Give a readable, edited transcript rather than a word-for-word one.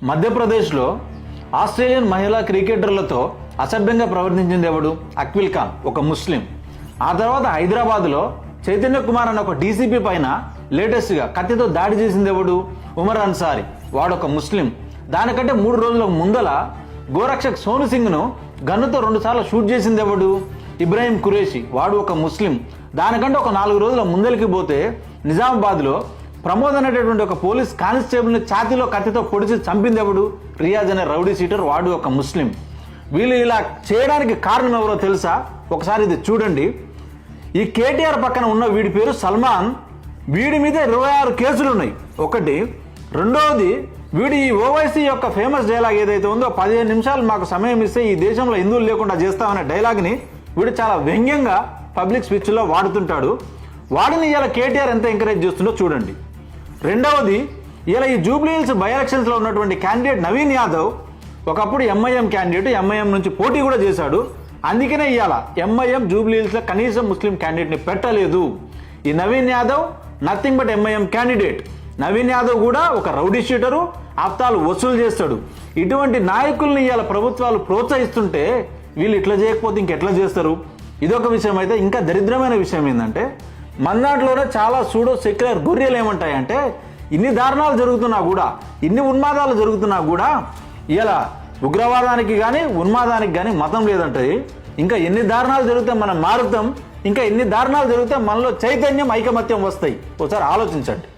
మధ్యప్రదేశ్లో ఆస్ట్రేలియన్ మహిళా క్రికెటర్లతో అసభ్యంగా ప్రవర్తించింది ఎవడు? అక్విల్ ఖాన్, ఒక ముస్లిం. ఆ తర్వాత హైదరాబాద్లో చైతన్య కుమార్ అన్న ఒక డీసీపీ పైన లేటెస్ట్గా కత్తితో దాడి చేసింది ఎవడు? ఉమర్ అన్సారీ, వాడొక ముస్లిం. దానికంటే 3 రోజుల ముందల గోరక్షక్ సోను సింగ్ను గన్నుతో 2 సార్లు షూట్ చేసింది ఎవడు? ఇబ్రాహీం ఖురేషి, వాడు ఒక ముస్లిం. దానికంటే ఒక 4 రోజుల ముందలికి పోతే నిజామాబాద్లో ప్రమోద్ అనేటటువంటి ఒక పోలీస్ కానిస్టేబుల్ని ఛాతీలో కత్తితో పొడిచి చంపింది ఎవడు? రియాజ్ అనే రౌడీ షీటర్, వాడు ఒక ముస్లిం. వీళ్ళు ఇలా చేయడానికి కారణం ఎవరో తెలుసా? ఒకసారి ఇది చూడండి. ఈ కేటీఆర్ పక్కన ఉన్న వీడి పేరు సల్మాన్. వీడి మీద 26 కేసులు ఉన్నాయి. ఒకటి. రెండవది, వీడి ఈ ఓవైసీ యొక్క ఫేమస్ డైలాగ్ ఏదైతే ఉందో, 15 నిమిషాలు మాకు సమయం ఇస్తే ఈ దేశంలో హిందువులు లేకుండా చేస్తామనే డైలాగ్ని వీడు చాలా వ్యంగ్యంగా పబ్లిక్ స్పీచ్లో వాడుతుంటాడు. వాడిని ఇలా కేటీఆర్ ఎంత ఎంకరేజ్ చేస్తుందో చూడండి. రెండవది, ఇలా ఈ జూబ్లీ హిల్స్ బై ఎలక్షన్స్లో ఉన్నటువంటి క్యాండిడేట్ నవీన్ యాదవ్ ఒకప్పుడు ఎంఐఎం క్యాండిడేట్, ఎంఐఎం నుంచి పోటీ కూడా చేశాడు. అందుకనే ఇవాళ ఎంఐఎం జూబ్లీ హిల్స్లో కనీసం ముస్లిం క్యాండిడేట్ని పెట్టలేదు. ఈ Naveen Yadav nothing but MIM candidate. Naveen Yadav కూడా ఒక రౌడీ షీటరు, ఆప్తాలు వసూలు చేస్తాడు. ఇటువంటి నాయకుల్ని ఇవాళ ప్రభుత్వాలు ప్రోత్సహిస్తుంటే వీళ్ళు ఇట్లా చేయకపోతే ఇంకెట్లా చేస్తారు? ఇదొక విషయం. అయితే ఇంకా దరిద్రమైన విషయం ఏంటంటే, మన్నాటిలోనే చాలా సూడో సెక్యులర్ గొర్రెలు ఏమంటాయంటే, ఇన్ని దారుణాలు జరుగుతున్నా కూడా, ఇన్ని ఉన్మాదాలు జరుగుతున్నా కూడా ఇలా ఉగ్రవాదానికి కానీ ఉన్మాదానికి కానీ మతం లేదంటది. ఇంకా ఎన్ని దారుణాలు జరిగితే మనం మారుతాం, ఇంకా ఎన్ని దారుణాలు జరిగితే మనలో చైతన్యం, ఐకమత్యం వస్తాయి. ఒకసారి ఆలోచించండి.